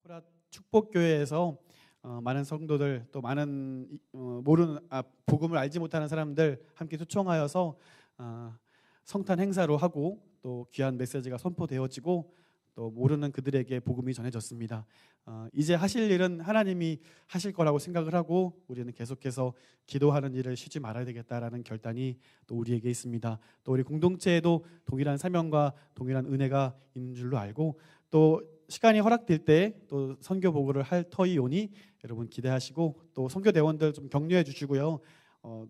코라 축복교회에서 많은 성도들 또 많은 모르는 복음을 알지 못하는 사람들 함께 초청하여서 성탄 행사로 하고 또 귀한 메시지가 선포되어지고 또 모르는 그들에게 복음이 전해졌습니다. 이제 하실 일은 하나님이 하실 거라고 생각을 하고 우리는 계속해서 기도하는 일을 쉬지 말아야 되겠다라는 결단이 또 우리에게 있습니다. 또 우리 공동체에도 동일한 사명과 동일한 은혜가 있는 줄로 알고 또 시간이 허락될 때 또 선교 보고를 할 터이 오니 여러분 기대하시고 또 선교 대원들 좀 격려해 주시고요.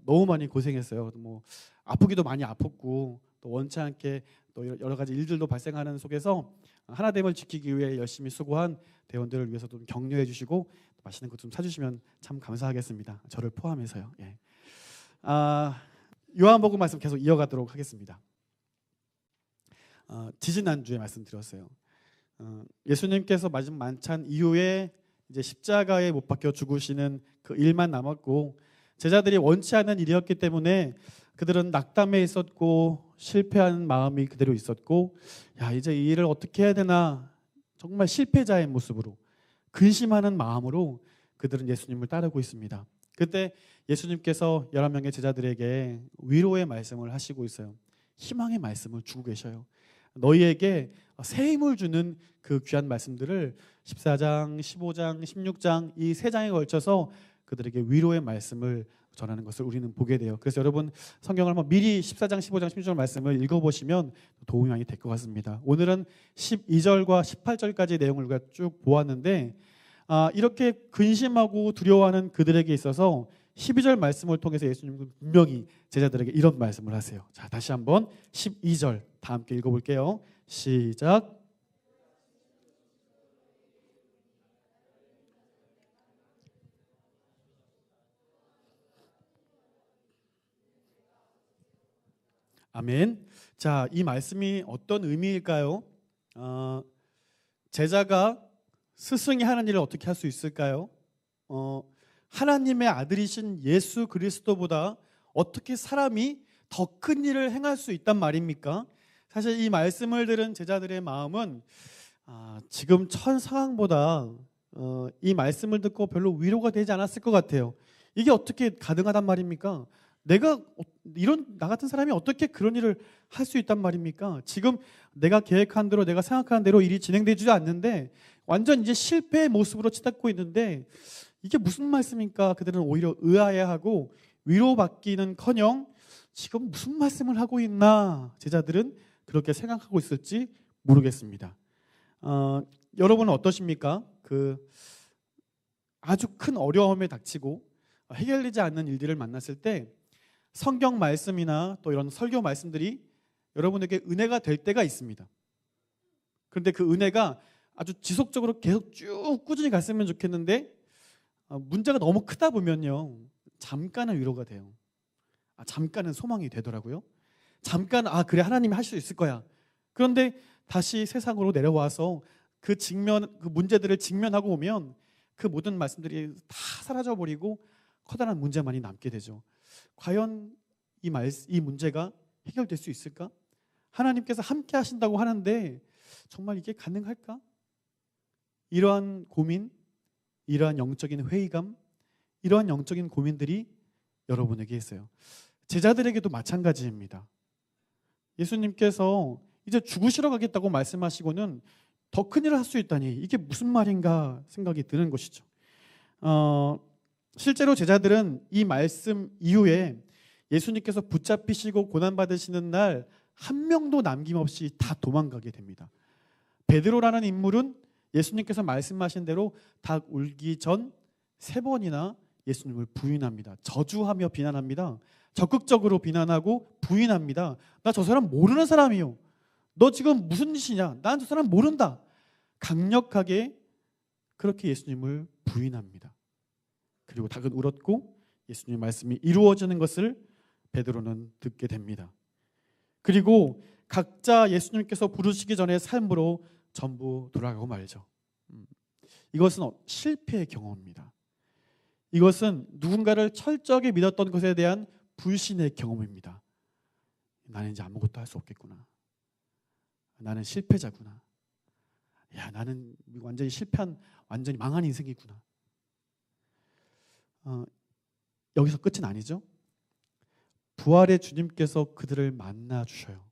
너무 많이 고생했어요. 뭐 아프기도 많이 아팠고 또 원치 않게 또 여러 가지 일들도 발생하는 속에서 하나됨을 지키기 위해 열심히 수고한 대원들을 위해서 좀 격려해 주시고 맛있는 것 좀 사주시면 참 감사하겠습니다. 저를 포함해서요. 예. 요한복음 말씀 계속 이어가도록 하겠습니다. 지지난주에 말씀드렸어요. 예수님께서 마지막 만찬 이후에 이제 십자가에 못 박혀 죽으시는 그 일만 남았고 제자들이 원치 않은 일이었기 때문에 그들은 낙담해 있었고 실패한 마음이 그대로 있었고 이제 이 일을 어떻게 해야 되나 정말 실패자의 모습으로 근심하는 마음으로 그들은 예수님을 따르고 있습니다. 그때 예수님께서 11명의 제자들에게 위로의 말씀을 하시고 있어요. 희망의 말씀을 주고 계셔요. 너희에게 새 힘을 주는 그 귀한 말씀들을 14장, 15장, 16장 이 세 장에 걸쳐서 그들에게 위로의 말씀을 전하는 것을 우리는 보게 돼요. 그래서 여러분 성경을 한번 미리 14장, 15장, 16절 말씀을 읽어보시면 도움이 많이 될 것 같습니다. 오늘은 12절과 18절까지 내용을 우리가 쭉 보았는데 이렇게 근심하고 두려워하는 그들에게 있어서 12절 말씀을 통해서 예수님은 분명히 제자들에게 이런 말씀을 하세요. 자, 다시 한번 12절 다 함께 읽어볼게요. 시작. 아멘. 자, 이 말씀이 어떤 의미일까요? 제자가 스승이 하는 일을 어떻게 할 수 있을까요? 하나님의 아들이신 예수 그리스도보다 어떻게 사람이 더 큰 일을 행할 수 있단 말입니까? 사실 이 말씀을 들은 제자들의 마음은 지금 현 상황보다 이 말씀을 듣고 별로 위로가 되지 않았을 것 같아요. 이게 어떻게 가능하단 말입니까? 나 같은 사람이 어떻게 그런 일을 할 수 있단 말입니까? 지금 내가 계획한 대로 내가 생각한 대로 일이 진행되지도 않는데 완전 이제 실패의 모습으로 치닫고 있는데 이게 무슨 말씀입니까? 그들은 오히려 의아해하고 위로받기는커녕 지금 무슨 말씀을 하고 있나 제자들은 그렇게 생각하고 있을지 모르겠습니다. 여러분은 어떠십니까? 아주 큰 어려움에 닥치고 해결되지 않는 일들을 만났을 때 성경 말씀이나 또 이런 설교 말씀들이 여러분에게 은혜가 될 때가 있습니다. 그런데 그 은혜가 아주 지속적으로 계속 쭉 꾸준히 갔으면 좋겠는데 문제가 너무 크다 보면요 잠깐은 위로가 돼요. 잠깐은 소망이 되더라고요. 잠깐 그래 하나님이 할 수 있을 거야. 그런데 다시 세상으로 내려와서 그 문제들을 직면하고 오면 그 모든 말씀들이 다 사라져버리고 커다란 문제만이 남게 되죠. 과연 이 문제가 해결될 수 있을까? 하나님께서 함께 하신다고 하는데 정말 이게 가능할까? 이러한 고민, 이러한 영적인 회의감, 이러한 영적인 고민들이 여러분에게 있어요. 제자들에게도 마찬가지입니다. 예수님께서 이제 죽으시러 가겠다고 말씀하시고는 더 큰 일을 할 수 있다니 이게 무슨 말인가 생각이 드는 것이죠. 실제로 제자들은 이 말씀 이후에 예수님께서 붙잡히시고 고난받으시는 날 한 명도 남김없이 다 도망가게 됩니다. 베드로라는 인물은 예수님께서 말씀하신 대로 닭 울기 전 3번이나 예수님을 부인합니다. 저주하며 비난합니다. 적극적으로 비난하고 부인합니다. 나 저 사람 모르는 사람이요. 너 지금 무슨 짓이냐? 난 저 사람 모른다. 강력하게 그렇게 예수님을 부인합니다. 그리고 닭은 울었고 예수님의 말씀이 이루어지는 것을 베드로는 듣게 됩니다. 그리고 각자 예수님께서 부르시기 전의 삶으로 전부 돌아가고 말죠. 이것은 실패의 경험입니다. 이것은 누군가를 철저하게 믿었던 것에 대한 불신의 경험입니다. 나는 이제 아무것도 할 수 없겠구나. 나는 실패자구나. 야, 나는 완전히 실패한, 완전히 망한 인생이구나. 여기서 끝은 아니죠. 부활의 주님께서 그들을 만나 주셔요.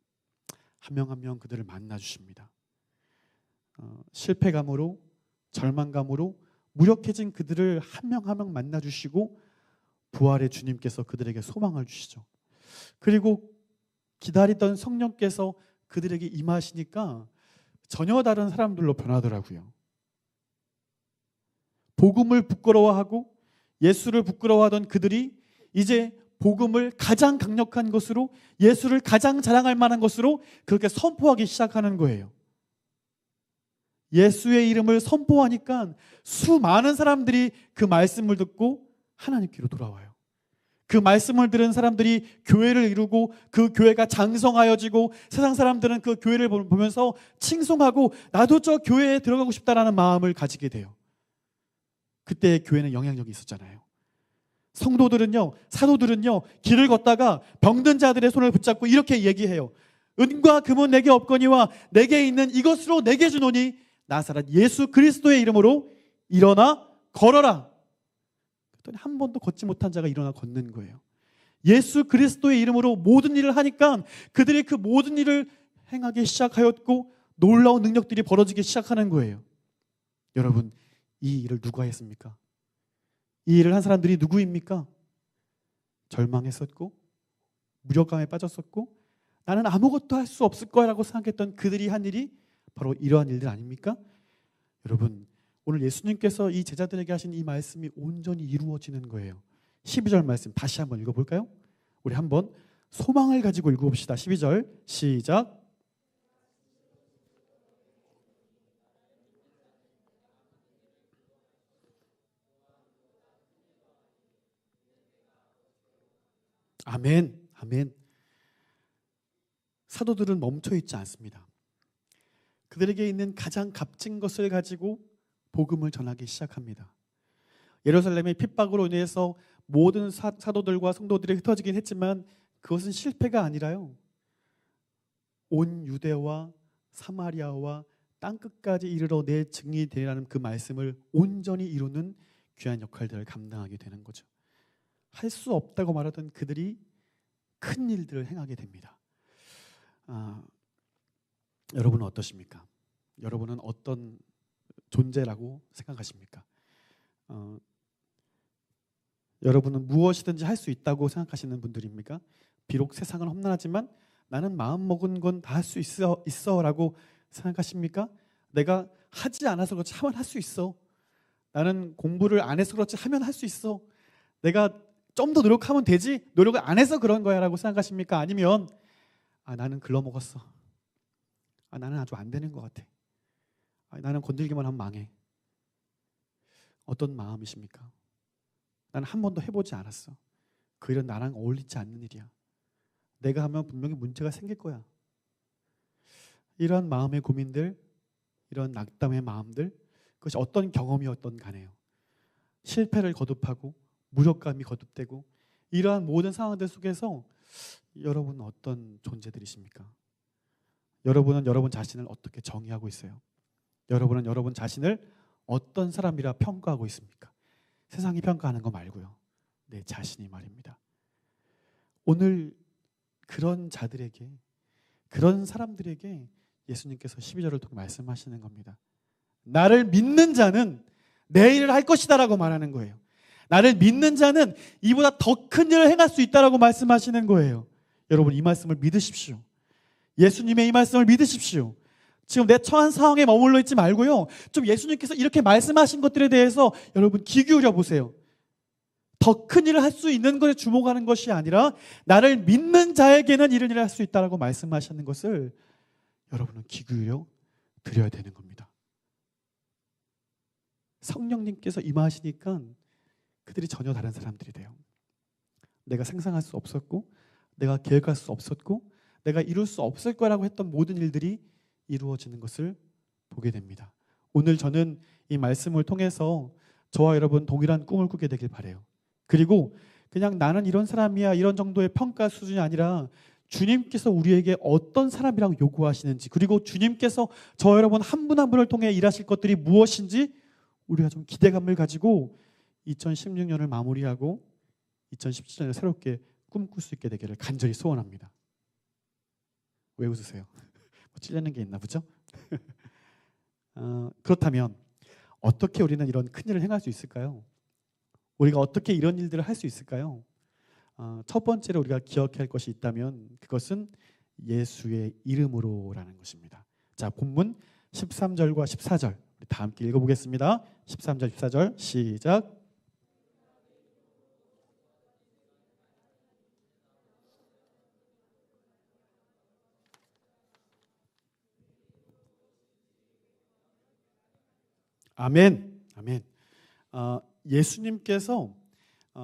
한 명 한 명 그들을 만나 주십니다. 실패감으로, 절망감으로 무력해진 그들을 한 명 한 명 만나 주시고 부활의 주님께서 그들에게 소망을 주시죠. 그리고 기다리던 성령께서 그들에게 임하시니까 전혀 다른 사람들로 변하더라고요. 복음을 부끄러워하고 예수를 부끄러워하던 그들이 이제 복음을 가장 강력한 것으로, 예수를 가장 자랑할 만한 것으로 그렇게 선포하기 시작하는 거예요. 예수의 이름을 선포하니까 수많은 사람들이 그 말씀을 듣고 하나님께로 돌아와요. 그 말씀을 들은 사람들이 교회를 이루고 그 교회가 장성하여지고 세상 사람들은 그 교회를 보면서 칭송하고 나도 저 교회에 들어가고 싶다라는 마음을 가지게 돼요. 그때 교회는 영향력이 있었잖아요. 성도들은요, 사도들은요, 길을 걷다가 병든 자들의 손을 붙잡고 이렇게 얘기해요. 은과 금은 내게 없거니와 내게 있는 이것으로 내게 주노니 나사렛 예수 그리스도의 이름으로 일어나 걸어라. 그랬더니 한 번도 걷지 못한 자가 일어나 걷는 거예요. 예수 그리스도의 이름으로 모든 일을 하니까 그들이 그 모든 일을 행하기 시작하였고 놀라운 능력들이 벌어지기 시작하는 거예요. 여러분, 이 일을 누가 했습니까? 이 일을 한 사람들이 누구입니까? 절망했었고 무력감에 빠졌었고 나는 아무것도 할 수 없을 거라고 생각했던 그들이 한 일이 바로 이러한 일들 아닙니까? 여러분, 오늘 예수님께서 이 제자들에게 하신 이 말씀이 온전히 이루어지는 거예요. 12절 말씀 다시 한번 읽어볼까요? 우리 한번 소망을 가지고 읽어봅시다. 12절 시작. 아멘, 아멘. 사도들은 멈춰있지 않습니다. 그들에게 있는 가장 값진 것을 가지고 복음을 전하기 시작합니다. 예루살렘의 핍박으로 인해서 모든 사도들과 성도들이 흩어지긴 했지만 그것은 실패가 아니라요, 온 유대와 사마리아와 땅끝까지 이르러 내 증인이 되라는 그 말씀을 온전히 이루는 귀한 역할들을 감당하게 되는 거죠. 할 수 없다고 말하던 그들이 큰 일들을 행하게 됩니다. 여러분은 어떠십니까? 여러분은 어떤 존재라고 생각하십니까? 여러분은 무엇이든지 할 수 있다고 생각하시는 분들입니까? 비록 세상은 험난하지만 나는 마음먹은 건 다 할 수 있어 라고 생각하십니까? 내가 하지 않아서 그렇지 하면 할 수 있어. 나는 공부를 안 해서 그렇지 하면 할 수 있어. 내가 좀 더 노력하면 되지, 노력을 안 해서 그런 거야 라고 생각하십니까? 아니면 나는 글러먹었어. 나는 아주 안 되는 것 같아. 나는 건들기만 하면 망해. 어떤 마음이십니까? 나는 한 번도 해보지 않았어. 그 일은 나랑 어울리지 않는 일이야. 내가 하면 분명히 문제가 생길 거야. 이런 마음의 고민들, 이런 낙담의 마음들, 그것이 어떤 경험이었던 간에요, 실패를 거듭하고 무력감이 거듭되고 이러한 모든 상황들 속에서 여러분은 어떤 존재들이십니까? 여러분은 여러분 자신을 어떻게 정의하고 있어요? 여러분은 여러분 자신을 어떤 사람이라 평가하고 있습니까? 세상이 평가하는 거 말고요, 내 자신이 말입니다. 오늘 그런 자들에게, 그런 사람들에게 예수님께서 12절을 통해 말씀하시는 겁니다. 나를 믿는 자는 내 일을 할 것이다 라고 말하는 거예요. 나를 믿는 자는 이보다 더 큰 일을 행할 수 있다라고 말씀하시는 거예요. 여러분, 이 말씀을 믿으십시오. 예수님의 이 말씀을 믿으십시오. 지금 내 처한 상황에 머물러 있지 말고요, 좀 예수님께서 이렇게 말씀하신 것들에 대해서 여러분 귀 기울여 보세요. 더 큰 일을 할 수 있는 것에 주목하는 것이 아니라 나를 믿는 자에게는 이런 일을 할 수 있다라고 말씀하시는 것을 여러분은 귀 기울여 드려야 되는 겁니다. 성령님께서 임하시니까 그들이 전혀 다른 사람들이 돼요. 내가 상상할 수 없었고, 내가 계획할 수 없었고, 내가 이룰 수 없을 거라고 했던 모든 일들이 이루어지는 것을 보게 됩니다. 오늘 저는 이 말씀을 통해서 저와 여러분 동일한 꿈을 꾸게 되길 바라요. 그리고 그냥 나는 이런 사람이야, 이런 정도의 평가 수준이 아니라 주님께서 우리에게 어떤 사람이라고 요구하시는지, 그리고 주님께서 저 여러분 한 분 한 분을 통해 일하실 것들이 무엇인지 우리가 좀 기대감을 가지고 2016년을 마무리하고 2017년을 새롭게 꿈꿀 수 있게 되기를 간절히 소원합니다. 왜 웃으세요? 뭐 찔리는 게 있나 보죠? 그렇다면 어떻게 우리는 이런 큰일을 행할 수 있을까요? 우리가 어떻게 이런 일들을 할 수 있을까요? 첫 번째로 우리가 기억할 것이 있다면 그것은 예수의 이름으로라는 것입니다. 자, 본문 13절과 14절 우리 다 함께 읽어보겠습니다. 13절, 14절 시작. 아멘. 아멘. 예수님께서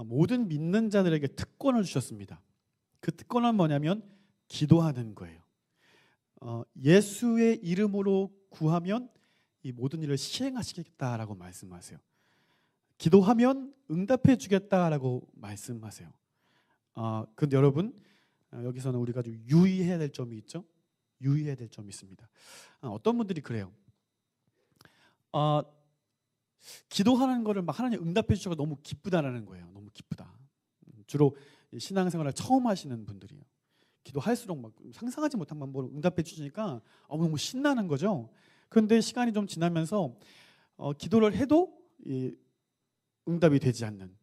모든 믿는 자들에게 특권을 주셨습니다. 그 특권은 뭐냐면 기도하는 거예요. 예수의 이름으로 구하면 이 모든 일을 시행하시겠다라고 말씀하세요. 기도하면 응답해 주겠다라고 말씀하세요. 그런데 여러분, 여기서는 우리가 좀 유의해야 될 점이 있죠. 유의해야 될 점이 있습니다. 어떤 분들이 그래요. 기도하는 거를 막 하나님 응답해 주셔서 너무 기쁘다라는 거예요. 너무 기쁘다. 주로 신앙생활을 처음 하시는 분들이에요. 기도할수록 막 상상하지 못한 방법으로 응답해 주시니까 너무 신나는 거죠. 그런데 시간이 좀 지나면서 기도를 해도 응답이 되지 않는,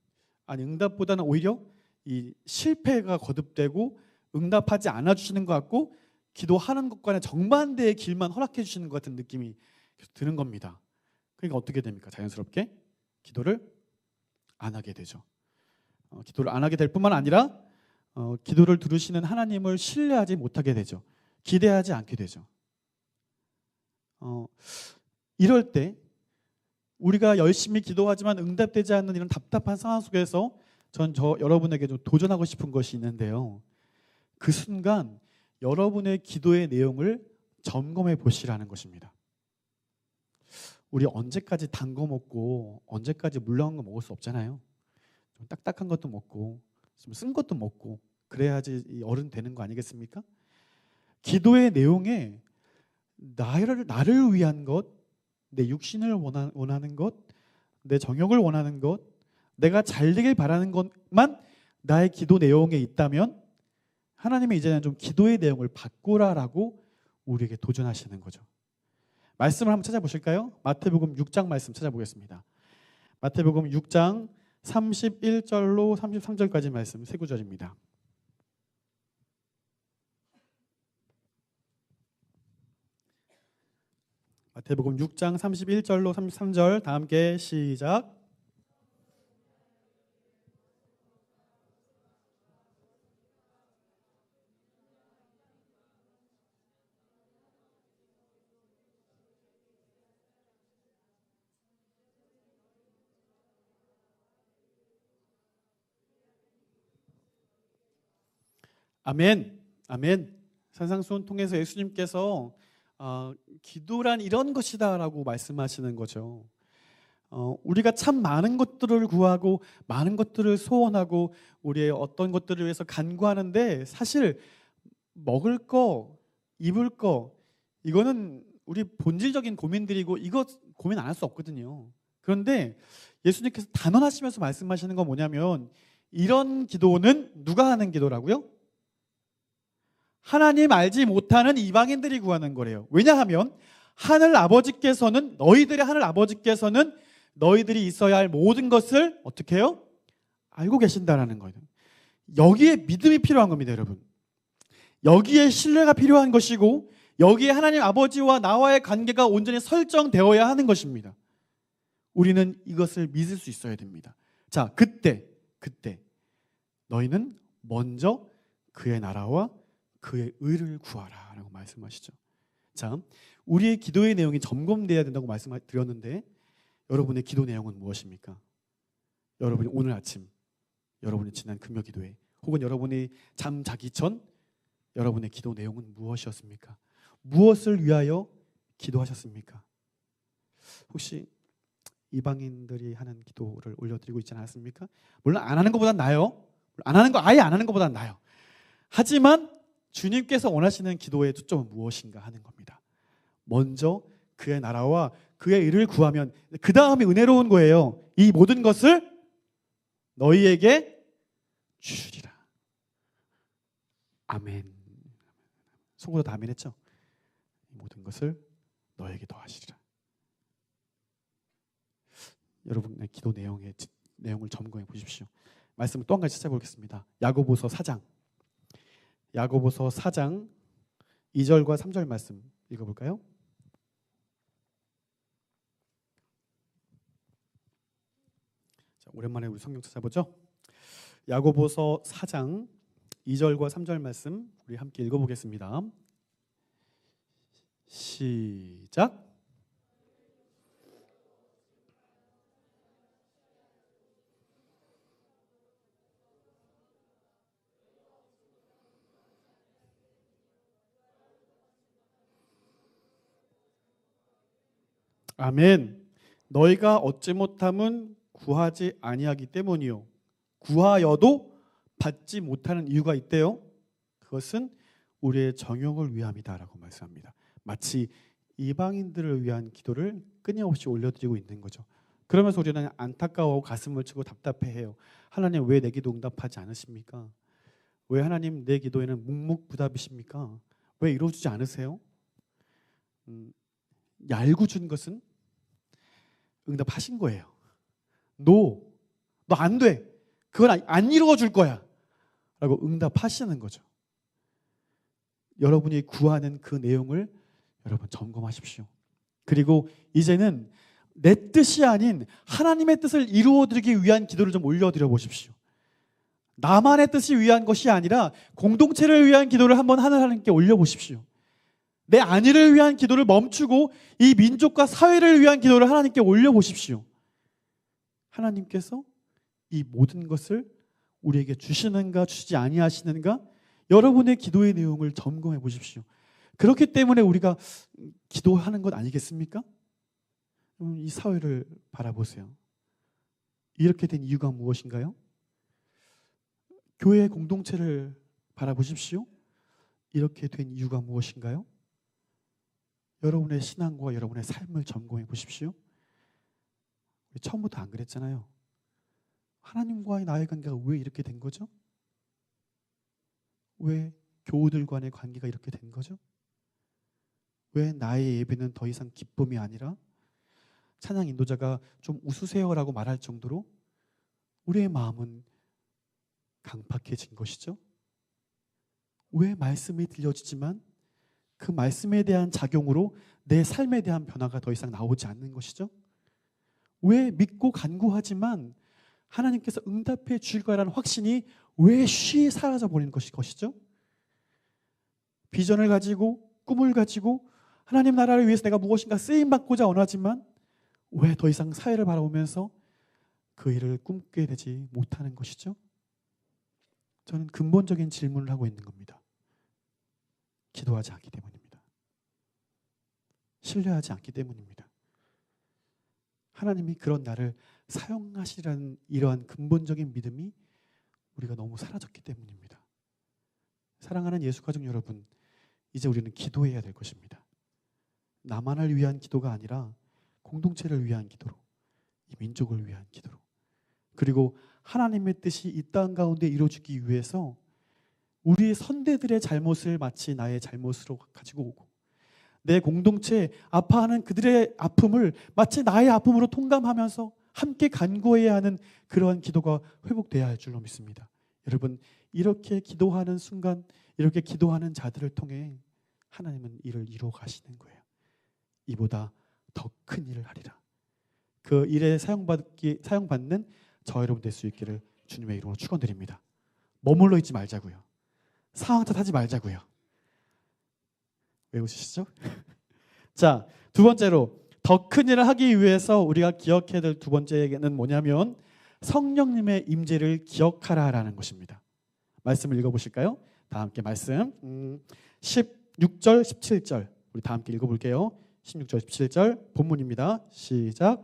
아니 응답보다는 오히려 이 실패가 거듭되고 응답하지 않아 주시는 것 같고 기도하는 것과는 정반대의 길만 허락해 주시는 것 같은 느낌이 계속 드는 겁니다. 그러니까 어떻게 됩니까? 자연스럽게 기도를 안 하게 되죠. 기도를 안 하게 될 뿐만 아니라 기도를 들으시는 하나님을 신뢰하지 못하게 되죠. 기대하지 않게 되죠. 이럴 때 우리가 열심히 기도하지만 응답되지 않는 이런 답답한 상황 속에서 여러분에게 좀 도전하고 싶은 것이 있는데요. 그 순간 여러분의 기도의 내용을 점검해 보시라는 것입니다. 우리 언제까지 단 거 먹고 언제까지 물렁한 거 먹을 수 없잖아요. 좀 딱딱한 것도 먹고 좀 쓴 것도 먹고 그래야지 어른 되는 거 아니겠습니까? 기도의 내용에 나를 위한 것, 내 육신을 원하는 것, 내 정욕을 원하는 것, 내가 잘 되길 바라는 것만 나의 기도 내용에 있다면 하나님이 이제는 좀 기도의 내용을 바꾸라라고 우리에게 도전하시는 거죠. 말씀을 한번 찾아보실까요? 마태복음 6장 말씀 찾아보겠습니다. 마태복음 6장 31절로 33절까지 말씀 세 구절입니다. 마태복음 6장 31절로 33절 다 함께 시작. 아멘. 아멘. 산상수훈 통해서 예수님께서 기도란 이런 것이다라고 말씀하시는 거죠. 우리가 참 많은 것들을 구하고 많은 것들을 소원하고 우리의 어떤 것들을 위해서 간구하는데 사실 먹을 거, 입을 거 이거는 우리 본질적인 고민들이고 이거 고민 안 할 수 없거든요. 그런데 예수님께서 단언하시면서 말씀하시는 건 뭐냐면 이런 기도는 누가 하는 기도라고요? 하나님 알지 못하는 이방인들이 구하는 거래요. 왜냐하면 너희들의 하늘 아버지께서는 너희들이 있어야 할 모든 것을 어떻게 해요? 알고 계신다라는 거예요. 여기에 믿음이 필요한 겁니다, 여러분. 여기에 신뢰가 필요한 것이고 여기에 하나님 아버지와 나와의 관계가 온전히 설정되어야 하는 것입니다. 우리는 이것을 믿을 수 있어야 됩니다. 자, 그때 너희는 먼저 그의 나라와 그의 의를 구하라 라고 말씀하시죠. 자, 우리의 기도의 내용이 점검되어야 된다고 말씀드렸는데 여러분의 기도 내용은 무엇입니까? 여러분이 오늘 아침, 여러분이 지난 금요 기도회 혹은 여러분이 잠 자기 전 여러분의 기도 내용은 무엇이었습니까? 무엇을 위하여 기도하셨습니까? 혹시 이방인들이 하는 기도를 올려드리고 있지 않았습니까? 물론 안 하는 것보단 나아요. 아예 안 하는 것보단 나아요. 하지만 주님께서 원하시는 기도의 초점은 무엇인가 하는 겁니다. 먼저 그의 나라와 그의 일을 구하면 그 다음에 은혜로운 거예요. 이 모든 것을 너희에게 주리라. 아멘. 속으로 다 아멘 했죠? 이 모든 것을 너에게 더하시리라. 여러분의 기도 내용을 점검해 보십시오. 말씀을 또 한 가지 찾아보겠습니다. 야고보서 4장 2절과 3절 말씀 읽어볼까요? 자, 오랜만에 우리 성경 찾아보죠. 야고보서 4장 2절과 3절 말씀 우리 함께 읽어보겠습니다. 시작. 아멘. 너희가 얻지 못함은 구하지 아니하기 때문이요 구하여도 받지 못하는 이유가 있대요. 그것은 우리의 정욕을 위함이다라고 말씀합니다. 마치 이방인들을 위한 기도를 끊임없이 올려드리고 있는 거죠. 그러면서 우리는 안타까워하고 가슴을 치고 답답해해요. 하나님 왜 내 기도 응답하지 않으십니까? 왜 하나님 내 기도에는 묵묵부답이십니까? 왜 이루어지지 않으세요? 얄궂은 것은 응답하신 거예요. 너 안 돼. 그건 안 이루어줄 거야. 라고 응답하시는 거죠. 여러분이 구하는 그 내용을 여러분 점검하십시오. 그리고 이제는 내 뜻이 아닌 하나님의 뜻을 이루어드리기 위한 기도를 좀 올려드려 보십시오. 나만의 뜻이 위한 것이 아니라 공동체를 위한 기도를 한번 하나님께 올려보십시오. 내 안위를 위한 기도를 멈추고 이 민족과 사회를 위한 기도를 하나님께 올려보십시오. 하나님께서 이 모든 것을 우리에게 주시는가 주시지 아니하시는가 여러분의 기도의 내용을 점검해 보십시오. 그렇기 때문에 우리가 기도하는 것 아니겠습니까? 이 사회를 바라보세요. 이렇게 된 이유가 무엇인가요? 교회 공동체를 바라보십시오. 이렇게 된 이유가 무엇인가요? 여러분의 신앙과 여러분의 삶을 점검해 보십시오. 처음부터 안 그랬잖아요. 하나님과의 나의 관계가 왜 이렇게 된 거죠? 왜 교우들 간의 관계가 이렇게 된 거죠? 왜 나의 예배는 더 이상 기쁨이 아니라 찬양 인도자가 좀 웃으세요라고 말할 정도로 우리의 마음은 강팍해진 것이죠? 왜 말씀이 들려지지만 그 말씀에 대한 작용으로 내 삶에 대한 변화가 더 이상 나오지 않는 것이죠? 왜 믿고 간구하지만 하나님께서 응답해 주실 거라는 확신이 왜 쉬 사라져 버리는 것이죠? 비전을 가지고 꿈을 가지고 하나님 나라를 위해서 내가 무엇인가 쓰임받고자 원하지만 왜 더 이상 사회를 바라보면서 그 일을 꿈꾸게 되지 못하는 것이죠? 저는 근본적인 질문을 하고 있는 겁니다. 기도하지 않기 때문입니다. 신뢰하지 않기 때문입니다. 하나님이 그런 나를 사용하시라는 이러한 근본적인 믿음이 우리가 너무 사라졌기 때문입니다. 사랑하는 예수 가족 여러분, 이제 우리는 기도해야 될 것입니다. 나만을 위한 기도가 아니라 공동체를 위한 기도로, 이 민족을 위한 기도로, 그리고 하나님의 뜻이 이 땅 가운데 이루어지기 위해서 우리 선대들의 잘못을 마치 나의 잘못으로 가지고 오고 내 공동체 아파하는 그들의 아픔을 마치 나의 아픔으로 통감하면서 함께 간구해야 하는 그러한 기도가 회복돼야 할 줄로 믿습니다. 여러분, 이렇게 기도하는 순간, 이렇게 기도하는 자들을 통해 하나님은 일을 이루어 가시는 거예요. 이보다 더 큰 일을 하리라. 그 일에 사용받는 저 여러분 될 수 있기를 주님의 이름으로 축원드립니다. 머물러 있지 말자고요. 상황 탓하지 말자고요. 왜 웃으시죠? 자, 두 번째로 더 큰 일을 하기 위해서 우리가 기억해야 될 두 번째는 뭐냐면 성령님의 임재를 기억하라라는 것입니다. 말씀을 읽어보실까요? 다 함께 말씀 16절 17절 우리 다 함께 읽어볼게요. 16절 17절 본문입니다. 시작.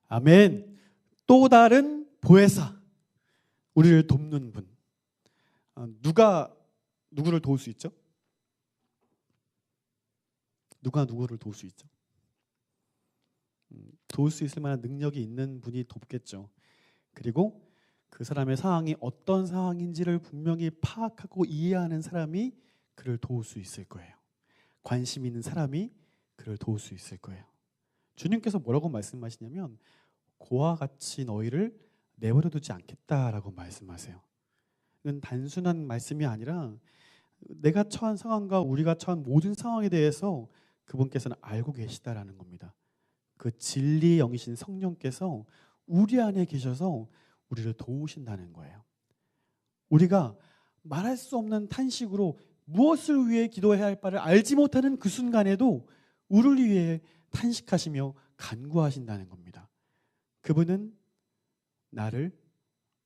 아멘. 또 다른 보혜사, 우리를 돕는 분. 누가 누구를 도울 수 있죠? 누가 누구를 도울 수 있죠? 도울 수 있을 만한 능력이 있는 분이 돕겠죠. 그리고 그 사람의 상황이 어떤 상황인지를 분명히 파악하고 이해하는 사람이 그를 도울 수 있을 거예요. 관심 있는 사람이 그를 도울 수 있을 거예요. 주님께서 뭐라고 말씀하시냐면 고와 같이 너희를 내버려 두지 않겠다라고 말씀하세요. 이건 단순한 말씀이 아니라 내가 처한 상황과 우리가 처한 모든 상황에 대해서 그분께서는 알고 계시다라는 겁니다. 그 진리의 영이신 성령께서 우리 안에 계셔서 우리를 도우신다는 거예요. 우리가 말할 수 없는 탄식으로 무엇을 위해 기도해야 할 바를 알지 못하는 그 순간에도 우리를 위해 탄식하시며 간구하신다는 겁니다. 그분은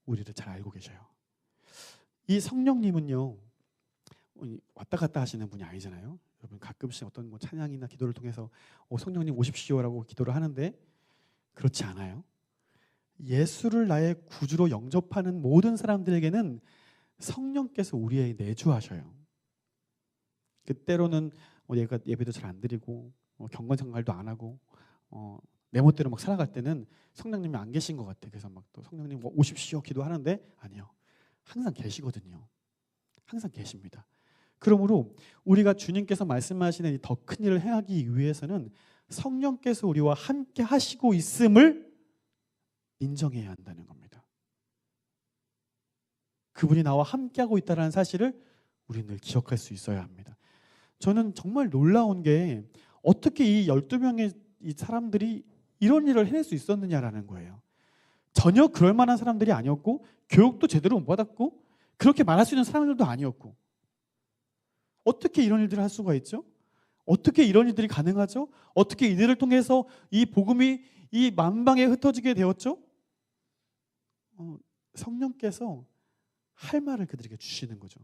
우리를 잘 알고 계셔요. 이 성령님은요, 왔다 갔다 하시는 분이 아니잖아요. 여러분 가끔씩 어떤 찬양이나 기도를 통해서 성령님 오십시오라고 기도를 하는데 그렇지 않아요. 예수를 나의 구주로 영접하는 모든 사람들에게는 성령께서 우리의 내주하셔요. 때로는 얘가 예배도 잘 안 드리고 경건생활도 안 하고 내 멋대로 막 살아갈 때는 성령님이 안 계신 것 같아. 그래서 막 또 성령님 오십시오 기도하는데 아니요. 항상 계시거든요. 항상 계십니다. 그러므로 우리가 주님께서 말씀하시는 이 더 큰 일을 행하기 위해서는 성령께서 우리와 함께 하시고 있음을 인정해야 한다는 겁니다. 그분이 나와 함께하고 있다는 사실을 우리는 늘 기억할 수 있어야 합니다. 저는 정말 놀라운 게 어떻게 이 12명의 이 사람들이 이런 일을 해낼 수 있었느냐라는 거예요. 전혀 그럴 만한 사람들이 아니었고 교육도 제대로 못 받았고 그렇게 말할 수 있는 사람들도 아니었고 어떻게 이런 일들을 할 수가 있죠? 어떻게 이런 일들이 가능하죠? 어떻게 이들을 통해서 이 복음이 이 만방에 흩어지게 되었죠? 성령께서 할 말을 그들에게 주시는 거죠.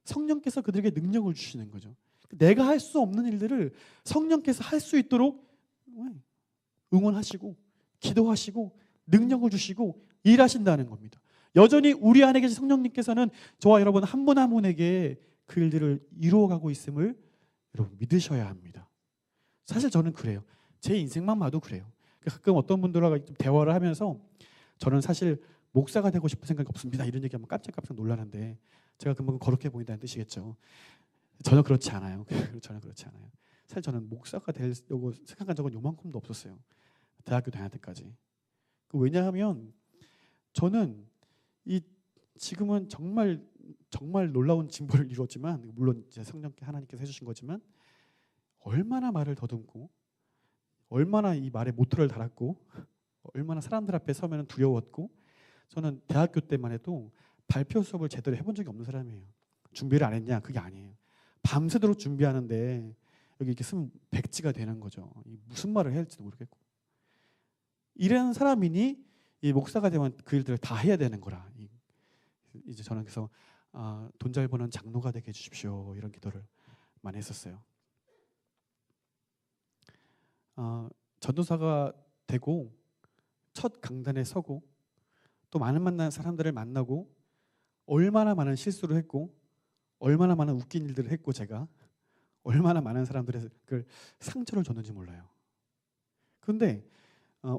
성령께서 그들에게 능력을 주시는 거죠. 내가 할 수 없는 일들을 성령께서 할 수 있도록 응원하시고 기도하시고 능력을 주시고 일하신다는 겁니다. 여전히 우리 안에 계신 성령님께서는 저와 여러분 한 분 한 분에게 그 일들을 이루어가고 있음을 여러분 믿으셔야 합니다. 사실 저는 그래요. 제 인생만 봐도 그래요. 가끔 어떤 분들과 대화를 하면서 저는 사실 목사가 되고 싶은 생각이 없습니다. 이런 얘기하면 깜짝깜짝 놀라는데 제가 금방 거룩해 보인다는 뜻이겠죠. 전혀 그렇지 않아요. 전혀 그렇지 않아요. 사실 저는 목사가 되려고 생각한 적은 요만큼도 없었어요. 대학교 다닐 때까지. 왜냐하면 저는 지금은 정말 놀라운 진보를 이루었지만 물론 이제 성령께 하나님께서 해주신 거지만 얼마나 말을 더듬고 얼마나 이 말에 모토를 달았고 얼마나 사람들 앞에 서면 두려웠고 저는 대학교 때만 해도 발표 수업을 제대로 해본 적이 없는 사람이에요. 준비를 안 했냐? 그게 아니에요. 밤새도록 준비하는데 여기 이렇게 쓰면 백지가 되는 거죠. 무슨 말을 해야 할지도 모르겠고 이런 사람이니 이 목사가 되면 그 일들을 다 해야 되는 거라. 이제 저는 그래서 돈 잘 버는 장로가 되게 해주십시오 이런 기도를 많이 했었어요. 전도사가 되고 첫 강단에 서고 또 많은 사람들을 만나고 얼마나 많은 실수를 했고 얼마나 많은 웃긴 일들을 했고 제가 얼마나 많은 사람들의 그 상처를 줬는지 몰라요. 그런데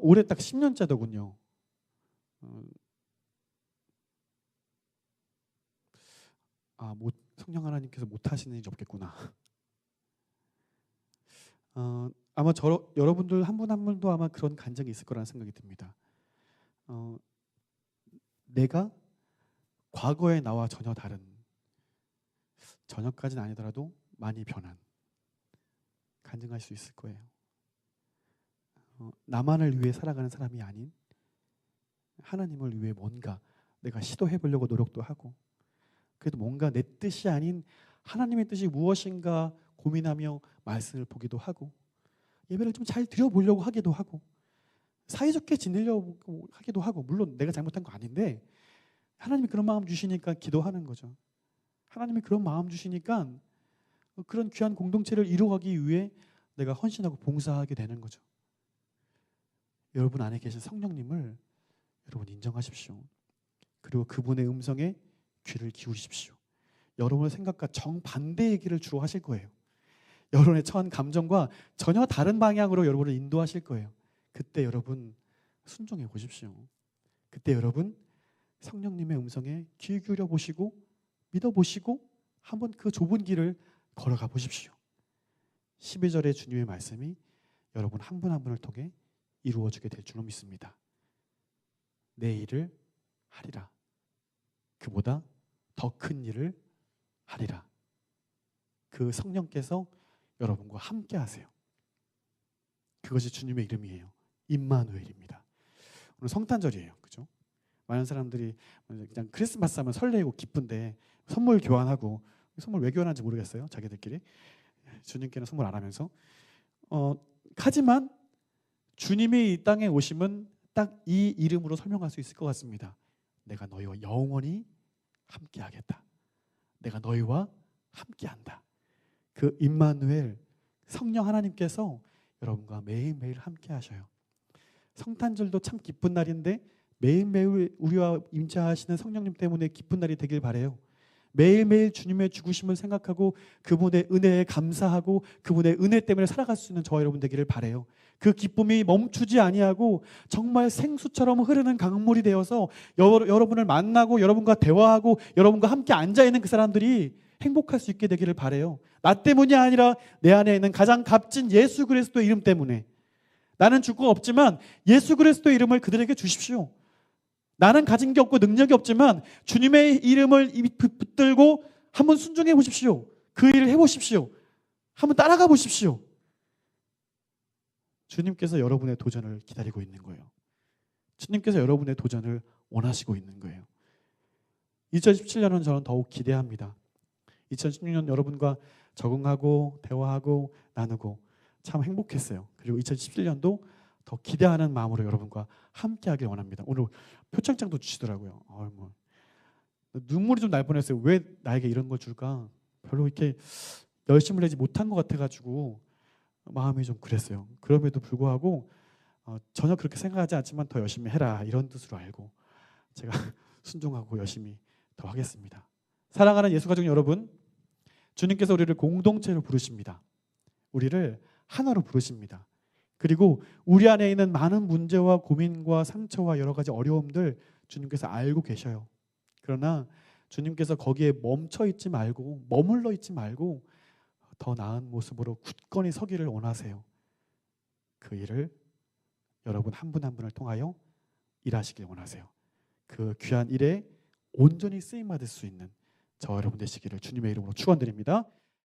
올해 딱 10년째더군요. 성령 하나님께서 못하시는 일이 없겠구나. 아마 여러분들 한 분 한 분도 아마 그런 간증이 있을 거라는 생각이 듭니다. 내가 과거의 나와 전혀 다른 전혀까지는 아니더라도 많이 변한 간증할 수 있을 거예요. 나만을 위해 살아가는 사람이 아닌 하나님을 위해 뭔가 내가 시도해 보려고 노력도 하고 그래도 뭔가 내 뜻이 아닌 하나님의 뜻이 무엇인가 고민하며 말씀을 보기도 하고 예배를 좀 잘 드려보려고 하기도 하고 사이좋게 지내려고 하기도 하고 물론 내가 잘못한 거 아닌데 하나님이 그런 마음 주시니까 기도하는 거죠. 하나님이 그런 마음 주시니까 그런 귀한 공동체를 이루어가기 위해 내가 헌신하고 봉사하게 되는 거죠. 여러분 안에 계신 성령님을 여러분 인정하십시오. 그리고 그분의 음성에 귀를 기울이십시오. 여러분의 생각과 정반대의 길을 주로 하실 거예요. 여러분의 처한 감정과 전혀 다른 방향으로 여러분을 인도하실 거예요. 그때 여러분 순종해 보십시오. 그때 여러분 성령님의 음성에 귀 기울여 보시고 믿어 보시고 한번 그 좁은 길을 걸어가 보십시오. 12절의 주님의 말씀이 여러분 한 분 한 분을 통해 이루어지게 될 줄로 믿습니다. 내 일을 하리라. 그보다 더 큰 일을 하리라. 그 성령께서 여러분과 함께 하세요. 그것이 주님의 이름이에요. 임마누엘입니다. 오늘 성탄절이에요. 그죠? 많은 사람들이 그냥 크리스마스 하면 설레고 기쁜데 선물 교환하고, 선물 왜 교환하는지 모르겠어요. 자기들끼리. 주님께는 선물 안 하면서. 하지만 주님이 이 땅에 오심은 딱 이 이름으로 설명할 수 있을 것 같습니다. 내가 너희와 영원히 함께하겠다. 내가 너희와 함께한다. 그 임마누엘 성령 하나님께서 여러분과 매일매일 함께하셔요. 성탄절도 참 기쁜 날인데 매일매일 우리와 임재하시는 성령님 때문에 기쁜 날이 되길 바라요. 매일매일 주님의 죽으심을 생각하고 그분의 은혜에 감사하고 그분의 은혜 때문에 살아갈 수 있는 저와 여러분 되기를 바라요. 그 기쁨이 멈추지 아니하고 정말 생수처럼 흐르는 강물이 되어서 여러분을 만나고 여러분과 대화하고 여러분과 함께 앉아있는 그 사람들이 행복할 수 있게 되기를 바라요. 나 때문이 아니라 내 안에 있는 가장 값진 예수 그리스도의 이름 때문에. 나는 줄 거 없지만 예수 그리스도의 이름을 그들에게 주십시오. 나는 가진 게 없고 능력이 없지만 주님의 이름을 붙들고 한번 순종해 보십시오. 그 일을 해보십시오. 한번 따라가 보십시오. 주님께서 여러분의 도전을 기다리고 있는 거예요. 주님께서 여러분의 도전을 원하시고 있는 거예요. 2017년은 저는 더욱 기대합니다. 2016년 여러분과 적응하고 대화하고 나누고 참 행복했어요. 그리고 2017년도 더 기대하는 마음으로 여러분과 함께하길 원합니다. 오늘 표창장도 주시더라고요. 눈물이 좀 날 뻔했어요. 왜 나에게 이런 걸 줄까? 별로 이렇게 열심을 내지 못한 것 같아가지고 마음이 좀 그랬어요. 그럼에도 불구하고 전혀 그렇게 생각하지 않지만 더 열심히 해라 이런 뜻으로 알고 제가 순종하고 열심히 더 하겠습니다. 사랑하는 예수 가족 여러분, 주님께서 우리를 공동체로 부르십니다. 우리를 하나로 부르십니다. 그리고 우리 안에 있는 많은 문제와 고민과 상처와 여러 가지 어려움들 주님께서 알고 계셔요. 그러나 주님께서 거기에 멈춰 있지 말고 머물러 있지 말고 더 나은 모습으로 굳건히 서기를 원하세요. 그 일을 여러분 한 분 한 분을 통하여 일하시길 원하세요. 그 귀한 일에 온전히 쓰임받을 수 있는 저 여러분 되시기를 주님의 이름으로 축원드립니다.